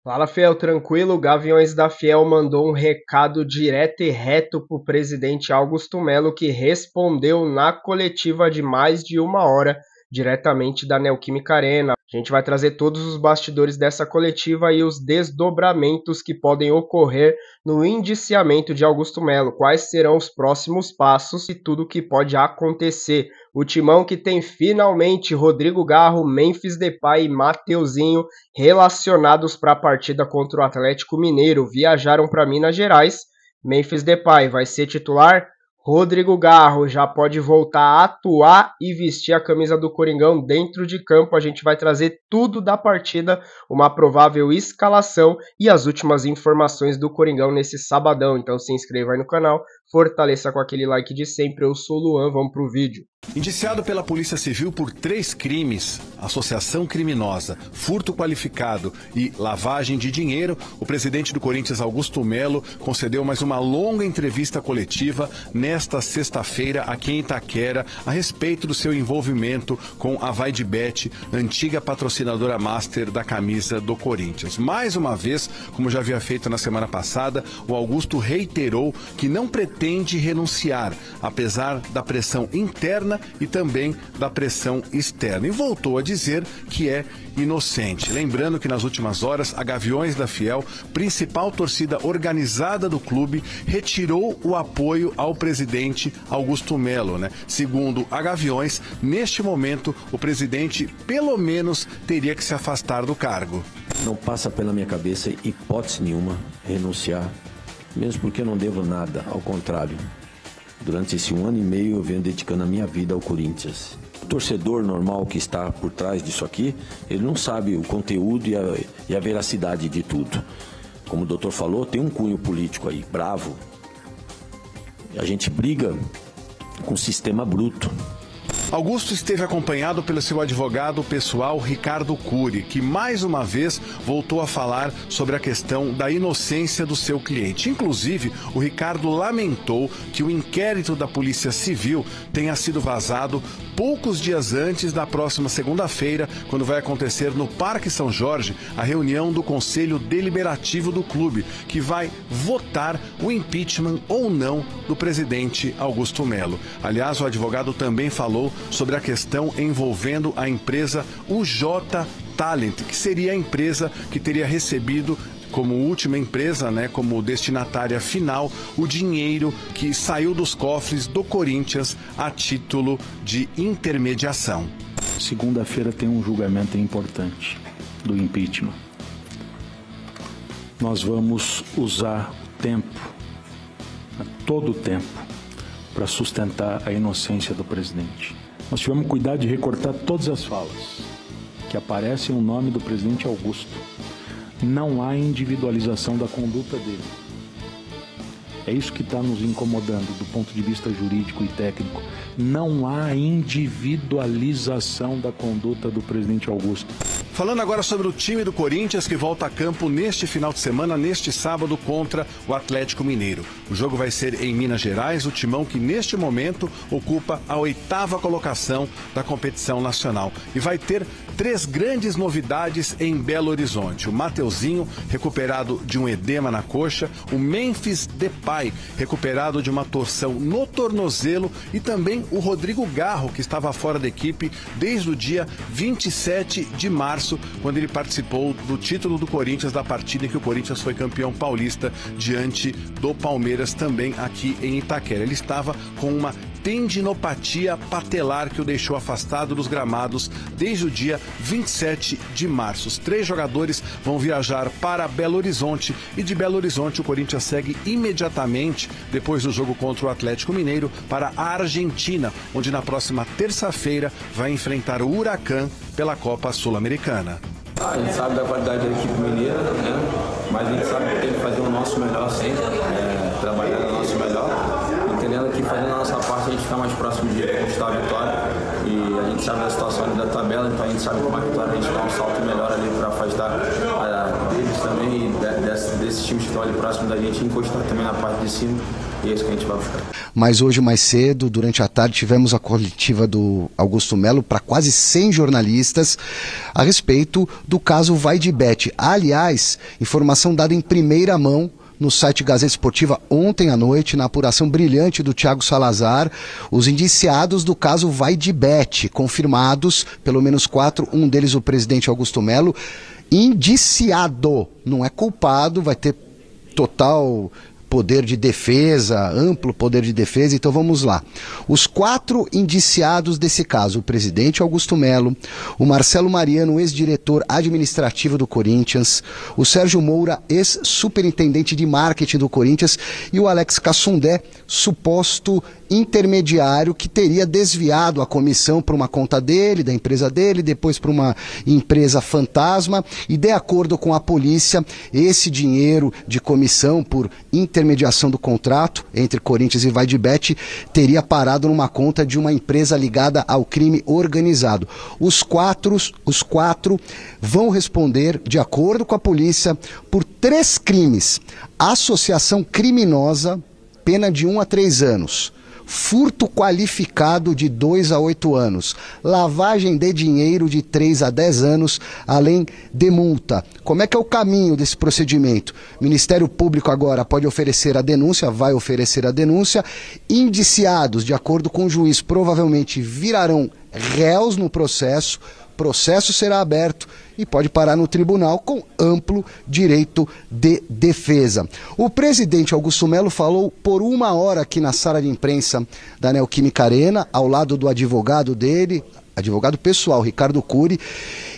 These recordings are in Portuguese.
Fala, Fiel, tranquilo? Gaviões da Fiel mandou um recado direto e reto para o presidente Augusto Melo, que respondeu na coletiva de mais de uma hora, diretamente da Neoquímica Arena. A gente vai trazer todos os bastidores dessa coletiva e os desdobramentos que podem ocorrer no indiciamento de Augusto Melo. Quais serão os próximos passos e tudo o que pode acontecer. O timão que tem finalmente Rodrigo Garro, Memphis Depay e Mateuzinho relacionados para a partida contra o Atlético Mineiro. Viajaram para Minas Gerais. Memphis Depay vai ser titular. Rodrigo Garro já pode voltar a atuar e vestir a camisa do Coringão dentro de campo. A gente vai trazer tudo da partida, uma provável escalação e as últimas informações do Coringão nesse sabadão. Então se inscreva aí no canal, fortaleça com aquele like de sempre. Eu sou o Luan, vamos pro vídeo. Indiciado pela Polícia Civil por 3 crimes, associação criminosa, furto qualificado e lavagem de dinheiro, o presidente do Corinthians, Augusto Melo, concedeu mais uma longa entrevista coletiva nesta sexta-feira aqui em Itaquera a respeito do seu envolvimento com a VaideBet, antiga patrocinadora master da camisa do Corinthians. Mais uma vez, como já havia feito na semana passada, o Augusto reiterou que não pretende renunciar, apesar da pressão interna e também da pressão externa. E voltou a dizer que é inocente. Lembrando que nas últimas horas, a Gaviões da Fiel, principal torcida organizada do clube, retirou o apoio ao presidente Augusto Melo, né? Segundo a Gaviões, neste momento, o presidente, pelo menos, teria que se afastar do cargo. Não passa pela minha cabeça, hipótese nenhuma, renunciar, mesmo porque eu não devo nada, ao contrário. Durante esse 1 ano e meio eu venho dedicando a minha vida ao Corinthians. O torcedor normal que está por trás disso aqui, ele não sabe o conteúdo e a veracidade de tudo. Como o doutor falou, tem um cunho político aí, bravo. A gente briga com o sistema bruto. Augusto esteve acompanhado pelo seu advogado pessoal Ricardo Cury, que mais uma vez voltou a falar sobre a questão da inocência do seu cliente. Inclusive, o Ricardo lamentou que o inquérito da Polícia Civil tenha sido vazado poucos dias antes da próxima segunda-feira, quando vai acontecer no Parque São Jorge a reunião do Conselho Deliberativo do clube, que vai votar o impeachment ou não do presidente Augusto Melo. Aliás, o advogado também falou sobre a questão envolvendo a empresa UJ Talent, que seria a empresa que teria recebido como última empresa, né, como destinatária final, o dinheiro que saiu dos cofres do Corinthians a título de intermediação. Segunda-feira tem um julgamento importante do impeachment. Nós vamos usar o tempo, todo o tempo, para sustentar a inocência do presidente. Nós tivemos cuidado de recortar todas as falas que aparecem o nome do presidente Augusto. Não há individualização da conduta dele. É isso que está nos incomodando do ponto de vista jurídico e técnico. Não há individualização da conduta do presidente Augusto. Falando agora sobre o time do Corinthians, que volta a campo neste final de semana, neste sábado, contra o Atlético Mineiro. O jogo vai ser em Minas Gerais, o timão que neste momento ocupa a 8ª colocação da competição nacional. E vai ter 3 grandes novidades em Belo Horizonte. O Mateuzinho, recuperado de um edema na coxa, o Memphis Depay, recuperado de uma torção no tornozelo, e também o Rodrigo Garro, que estava fora da equipe desde o dia 27 de março, quando ele participou do título do Corinthians, da partida em que o Corinthians foi campeão paulista diante do Palmeiras, também aqui em Itaquera. Ele estava com uma tendinopatia patelar que o deixou afastado dos gramados desde o dia 27 de março. Os 3 jogadores vão viajar para Belo Horizonte e de Belo Horizonte o Corinthians segue imediatamente, depois do jogo contra o Atlético Mineiro, para a Argentina, onde na próxima terça-feira vai enfrentar o Huracan pela Copa Sul-Americana. A gente sabe da qualidade da equipe mineira, né? Mas a gente sabe que tem que fazer o nosso melhor sempre, trabalhar o nosso melhor, entendendo que fazendo a nossa parte a gente fica mais próximo de conquistar a vitória. E a gente sabe da situação ali da tabela, então a gente sabe que com a vitória a gente dá um salto melhor ali para afastar deles também e desses times que estão ali próximo da gente, encostar também na parte de cima. e é isso que a gente vai buscar. Mas hoje, mais cedo, durante a tarde, tivemos a coletiva do Augusto Melo para quase 100 jornalistas a respeito do caso Vai de Bet. Aliás, informação dada em primeira mão no site Gazeta Esportiva ontem à noite, na apuração brilhante do Thiago Salazar, os indiciados do caso Vai de Bet, confirmados, pelo menos 4, um deles o presidente Augusto Melo, indiciado, não é culpado, vai ter total poder de defesa, amplo poder de defesa. Então vamos lá. Os 4 indiciados desse caso: o presidente Augusto Melo, o Marcelo Mariano, ex-diretor administrativo do Corinthians, o Sérgio Moura, ex-superintendente de marketing do Corinthians, e o Alex Cassundé, suposto intermediário que teria desviado a comissão para uma conta dele, da empresa dele, depois para uma empresa fantasma, e de acordo com a polícia, esse dinheiro de comissão por intermediação do contrato entre Corinthians e Vai de Bet teria parado numa conta de uma empresa ligada ao crime organizado. Os quatro vão responder, de acordo com a polícia, por 3 crimes: associação criminosa, pena de 1 a 3 anos, furto qualificado de 2 a 8 anos, lavagem de dinheiro de 3 a 10 anos, além de multa. Como é que é o caminho desse procedimento? O Ministério Público agora pode oferecer a denúncia, vai oferecer a denúncia. Indiciados, de acordo com o juiz, provavelmente virarão réus no processo. Processo será aberto e pode parar no tribunal com amplo direito de defesa. O presidente Augusto Melo falou por 1 hora aqui na sala de imprensa da Neoquímica Arena, ao lado do advogado dele, advogado pessoal, Ricardo Cury,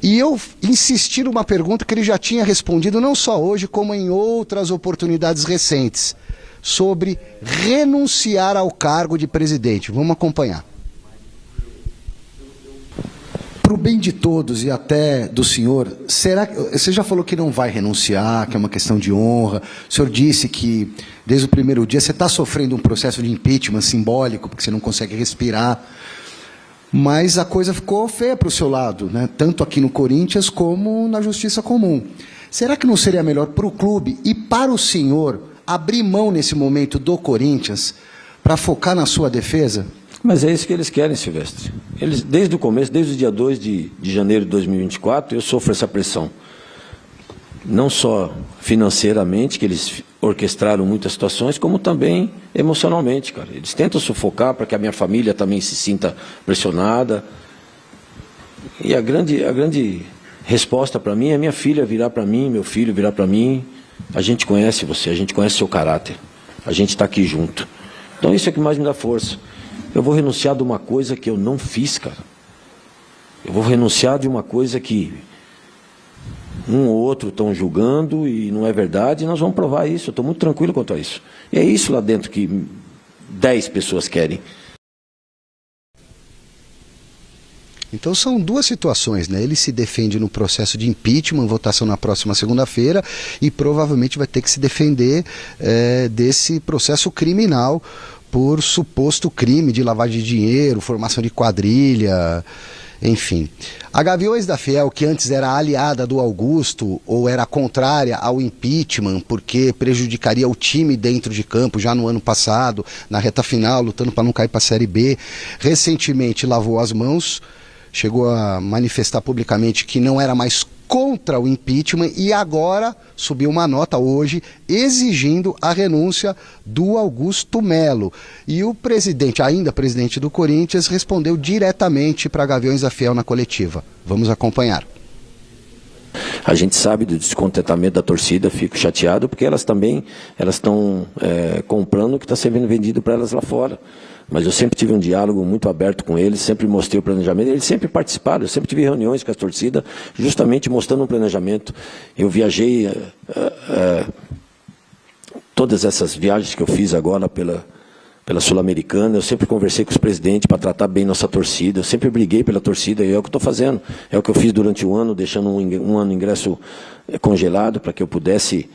e eu insisti numa pergunta que ele já tinha respondido não só hoje, como em outras oportunidades recentes, sobre renunciar ao cargo de presidente. Vamos acompanhar. Para o bem de todos e até do senhor, será que você já falou que não vai renunciar, que é uma questão de honra? O senhor disse que desde o primeiro dia você está sofrendo um processo de impeachment simbólico, porque você não consegue respirar, mas a coisa ficou feia para o seu lado, né? Tanto aqui no Corinthians como na Justiça Comum. Será que não seria melhor para o clube e para o senhor abrir mão nesse momento do Corinthians para focar na sua defesa? Mas é isso que eles querem, Silvestre. Eles, desde o começo, desde o dia 2 de janeiro de 2024, eu sofro essa pressão. Não só financeiramente, que eles orquestraram muitas situações, como também emocionalmente, cara. Eles tentam sufocar para que a minha família também se sinta pressionada. E a grande resposta para mim é minha filha virar para mim, meu filho virar para mim. A gente conhece você, a gente conhece seu caráter. A gente está aqui junto. Então isso é o que mais me dá força. Eu vou renunciar de uma coisa que eu não fiz, cara. Eu vou renunciar de uma coisa que um ou outro estão julgando e não é verdade, e nós vamos provar isso. Eu estou muito tranquilo quanto a isso. E é isso lá dentro que 10 pessoas querem. Então são 2 situações, né? Ele se defende no processo de impeachment, votação na próxima segunda-feira, e provavelmente vai ter que se defender desse processo criminal por suposto crime de lavagem de dinheiro, formação de quadrilha, enfim. A Gaviões da Fiel, que antes era aliada do Augusto, ou era contrária ao impeachment, porque prejudicaria o time dentro de campo, já no ano passado, na reta final, lutando para não cair para a Série B, recentemente lavou as mãos, chegou a manifestar publicamente que não era mais contra o impeachment, e agora subiu uma nota hoje exigindo a renúncia do Augusto Melo. E o presidente, ainda presidente do Corinthians, respondeu diretamente para Gaviões da Fiel na coletiva. Vamos acompanhar. A gente sabe do descontentamento da torcida, fico chateado, porque elas também estão comprando o que está sendo vendido para elas lá fora. Mas eu sempre tive um diálogo muito aberto com eles, sempre mostrei o planejamento, eles sempre participaram, eu sempre tive reuniões com a torcida, justamente mostrando um planejamento. Eu viajei, todas essas viagens que eu fiz agora pela Sul-Americana, eu sempre conversei com os presidentes para tratar bem nossa torcida, eu sempre briguei pela torcida, e é o que estou fazendo. É o que eu fiz durante o ano, deixando um ano ingresso congelado para que eu pudesse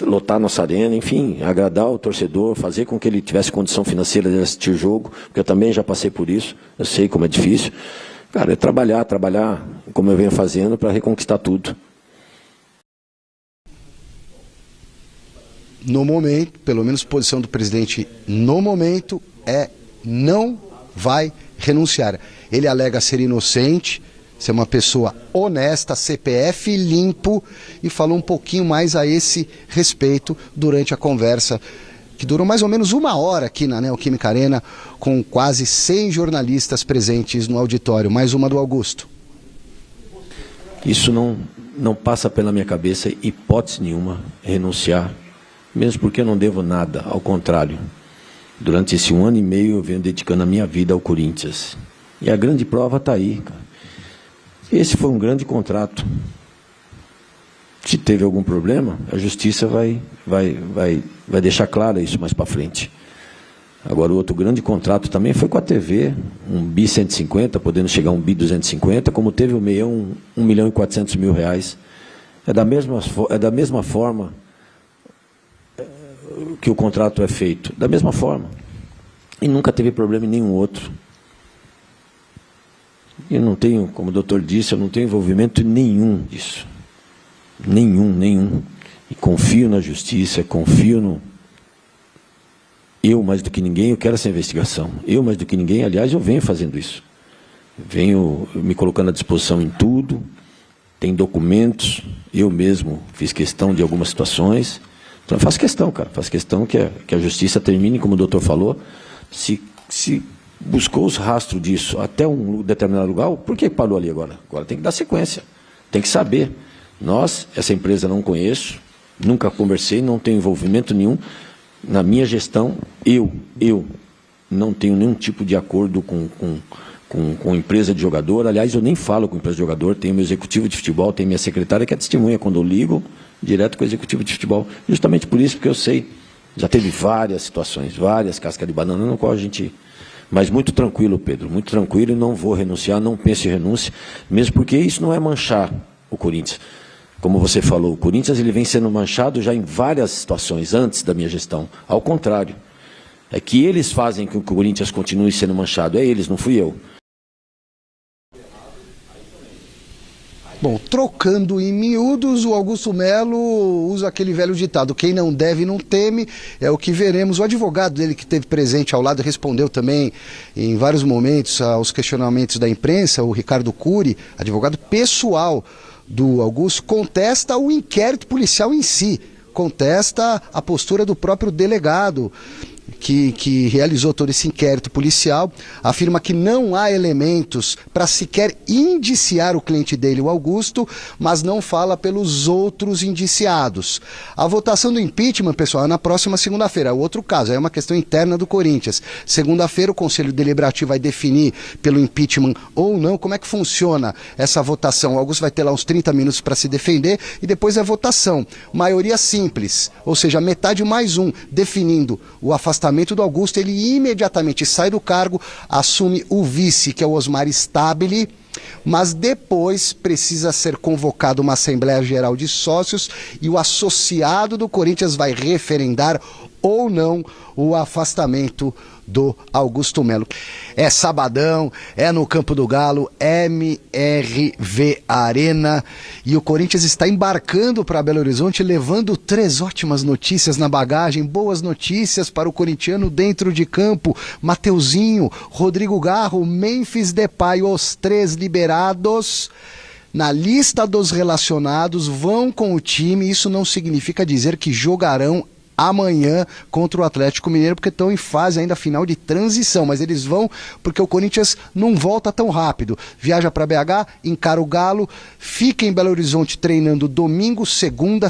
lotar nossa arena, enfim, agradar o torcedor, fazer com que ele tivesse condição financeira de assistir o jogo, porque eu também já passei por isso, eu sei como é difícil. Cara, é trabalhar como eu venho fazendo para reconquistar tudo. no momento, pelo menos posição do presidente no momento, não vai renunciar. Ele alega ser inocente, ser uma pessoa honesta, CPF limpo, e falou um pouquinho mais a esse respeito durante a conversa, que durou mais ou menos 1 hora aqui na Neoquímica Arena, com quase 100 jornalistas presentes no auditório. Mais uma do Augusto. Isso não passa pela minha cabeça, hipótese nenhuma, renunciar, mesmo porque eu não devo nada, ao contrário. Durante esse 1 ano e meio eu venho dedicando a minha vida ao Corinthians. E a grande prova está aí, cara. Esse foi um grande contrato. Se teve algum problema, a justiça vai deixar claro isso mais para frente. Agora, o outro grande contrato também foi com a TV, um bi 150, podendo chegar a um bi 250, como teve o Meião, 1 milhão e 400 mil reais. É da mesma forma que o contrato é feito, da mesma forma. E nunca teve problema em nenhum outro. E não tenho, como o doutor disse, eu não tenho envolvimento nenhum disso. Nenhum. E confio na justiça, confio no... Eu, mais do que ninguém, eu quero essa investigação. Eu, mais do que ninguém, aliás, eu venho fazendo isso. Venho me colocando à disposição em tudo. Tem documentos. Eu mesmo fiz questão de algumas situações. Então, eu faço questão, cara. Faço questão que a justiça termine, como o doutor falou. Se buscou os rastros disso até um determinado lugar, por que parou ali agora? Agora tem que dar sequência. Tem que saber. Essa empresa não conheço, nunca conversei, não tenho envolvimento nenhum. Na minha gestão, eu não tenho nenhum tipo de acordo com empresa de jogador. Aliás, eu nem falo com empresa de jogador. Tenho meu executivo de futebol, tenho minha secretária que é testemunha quando eu ligo direto com o executivo de futebol. Justamente por isso, porque eu sei, já teve várias situações, várias cascas de banana no qual a gente... Mas muito tranquilo, Pedro, muito tranquilo, e não vou renunciar, não penso em renúncia, mesmo porque isso não é manchar o Corinthians. Como você falou, o Corinthians ele vem sendo manchado já em várias situações antes da minha gestão. Ao contrário, é que eles fazem com que o Corinthians continue sendo manchado. É eles, não fui eu. Bom, trocando em miúdos, o Augusto Melo usa aquele velho ditado: quem não deve não teme, é o que veremos. O advogado dele que esteve presente ao lado respondeu também em vários momentos aos questionamentos da imprensa, o Ricardo Cury, advogado pessoal do Augusto, contesta o inquérito policial em si, contesta a postura do próprio delegado que realizou todo esse inquérito policial, afirma que não há elementos para sequer indiciar o cliente dele, o Augusto, mas não fala pelos outros indiciados. A votação do impeachment, pessoal, é na próxima segunda-feira. É outro caso, é uma questão interna do Corinthians. Segunda-feira o Conselho Deliberativo vai definir pelo impeachment ou não como é que funciona essa votação. O Augusto vai ter lá uns 30 minutos para se defender e depois é votação. Maioria simples, ou seja, metade mais um, definindo o afastamento do Augusto. Ele imediatamente sai do cargo, assume o vice, que é o Osmar Stabile, mas depois precisa ser convocada uma Assembleia Geral de Sócios e o associado do Corinthians vai referendar ou não o afastamento do Augusto Melo. É sabadão, é no Campo do Galo, MRV Arena, e o Corinthians está embarcando para Belo Horizonte, levando 3 ótimas notícias na bagagem, boas notícias para o corintiano dentro de campo. Mateuzinho, Rodrigo Garro, Memphis Depay, os 3 liberados na lista dos relacionados, vão com o time. Isso não significa dizer que jogarão amanhã contra o Atlético Mineiro, porque estão em fase ainda final de transição, mas eles vão porque o Corinthians não volta tão rápido. Viaja para BH, encara o Galo, fica em Belo Horizonte treinando domingo, segunda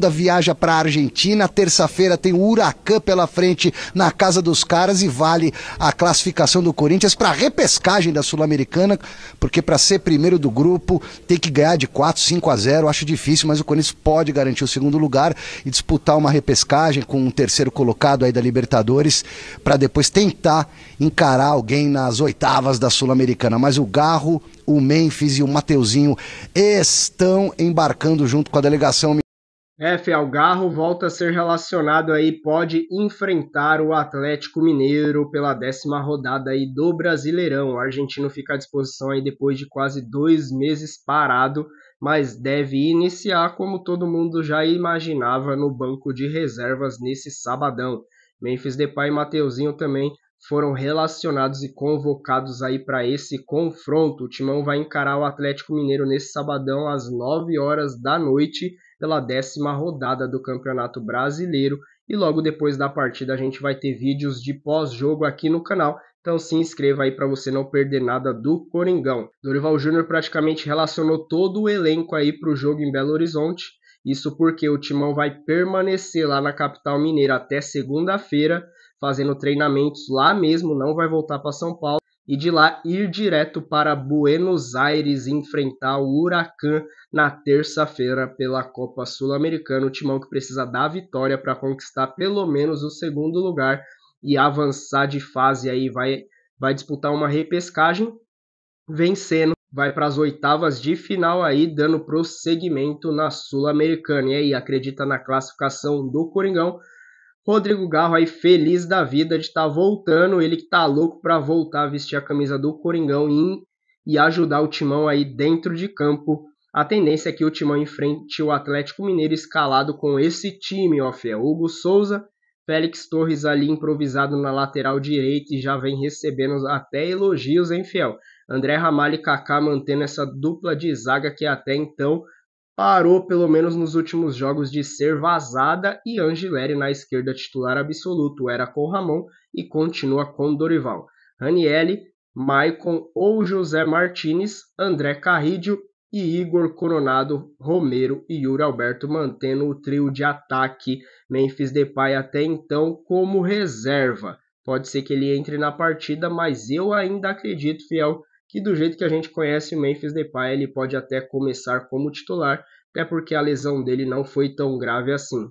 viaja para a Argentina, terça-feira tem o Huracan pela frente na casa dos caras e vale a classificação do Corinthians para a repescagem da Sul-Americana, porque para ser primeiro do grupo tem que ganhar de 4-5-0, acho difícil, mas o Corinthians pode garantir o segundo lugar e disputar uma repescagem com um terceiro colocado aí da Libertadores, para depois tentar encarar alguém nas oitavas da Sul-Americana. Mas o Garro, o Memphis e o Mateuzinho estão embarcando junto com a delegação. O Garro volta a ser relacionado aí, pode enfrentar o Atlético Mineiro pela 10ª rodada aí do Brasileirão. O argentino fica à disposição aí depois de quase 2 meses parado mas deve iniciar como todo mundo já imaginava no banco de reservas nesse sabadão. Memphis Depay e Mateuzinho também foram relacionados e convocados aí para esse confronto. O Timão vai encarar o Atlético Mineiro nesse sabadão às 9 horas da noite pela 10ª rodada do Campeonato Brasileiro, e logo depois da partida a gente vai ter vídeos de pós-jogo aqui no canal, então se inscreva aí para você não perder nada do Coringão. Dorival Júnior praticamente relacionou todo o elenco aí para o jogo em Belo Horizonte, isso porque o Timão vai permanecer lá na capital mineira até segunda-feira, fazendo treinamentos lá mesmo, não vai voltar para São Paulo, e de lá ir direto para Buenos Aires enfrentar o Huracan na terça-feira pela Copa Sul-Americana. O Timão que precisa da vitória para conquistar pelo menos o segundo lugar e avançar de fase aí, vai disputar uma repescagem, vencendo, vai para as oitavas de final aí, dando prosseguimento na Sul-Americana. E aí, acredita na classificação do Coringão? Rodrigo Garro aí feliz da vida de estar voltando, ele que tá louco para voltar a vestir a camisa do Coringão e ajudar o Timão aí dentro de campo. A tendência é que o Timão enfrente o Atlético Mineiro escalado com esse time, ó, fiel. Hugo Souza, Félix Torres ali improvisado na lateral direita e já vem recebendo até elogios, hein, fiel. André Ramalho e Kaká mantendo essa dupla de zaga que até então parou, pelo menos nos últimos jogos, de ser vazada, e Angileri na esquerda titular absoluto era com Ramon e continua com Dorival. Ranieri, Maicon ou José Martínez, André Carrillo e Igor Coronado, Romero e Yuri Alberto mantendo o trio de ataque. Memphis Depay até então como reserva. Pode ser que ele entre na partida, mas eu ainda acredito, fiel, que do jeito que a gente conhece o Memphis Depay, ele pode até começar como titular, até porque a lesão dele não foi tão grave assim.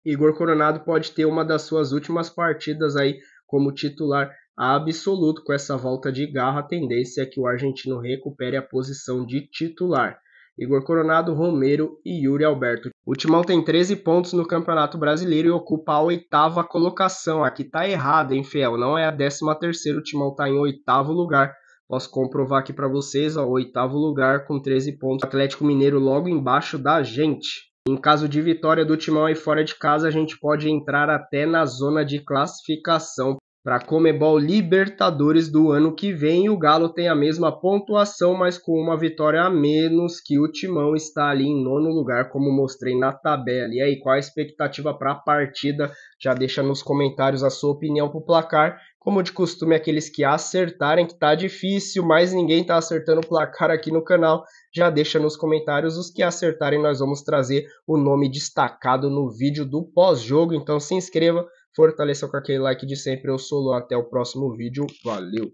Igor Coronado pode ter uma das suas últimas partidas aí como titular absoluto. Com essa volta de Garra, a tendência é que o argentino recupere a posição de titular. Igor Coronado, Romero e Yuri Alberto. O Timão tem 13 pontos no Campeonato Brasileiro e ocupa a 8ª colocação. Aqui tá errado, hein, fiel? Não é a 13ª, o Timão tá em 8º lugar. Posso comprovar aqui para vocês, ó, 8º lugar com 13 pontos. Atlético Mineiro logo embaixo da gente. Em caso de vitória do Timão aí fora de casa, a gente pode entrar até na zona de classificação para a Conmebol Libertadores do ano que vem. O Galo tem a mesma pontuação, mas com uma vitória a menos que o Timão, está ali em 9º lugar, como mostrei na tabela. E aí, qual a expectativa para a partida? Já deixa nos comentários a sua opinião para o placar. Como de costume, aqueles que acertarem, que tá difícil, mas ninguém tá acertando o placar aqui no canal, já deixa nos comentários. Os que acertarem, nós vamos trazer o nome destacado no vídeo do pós-jogo. Então se inscreva, fortaleça com aquele like de sempre. Eu sou o Lu, até o próximo vídeo. Valeu!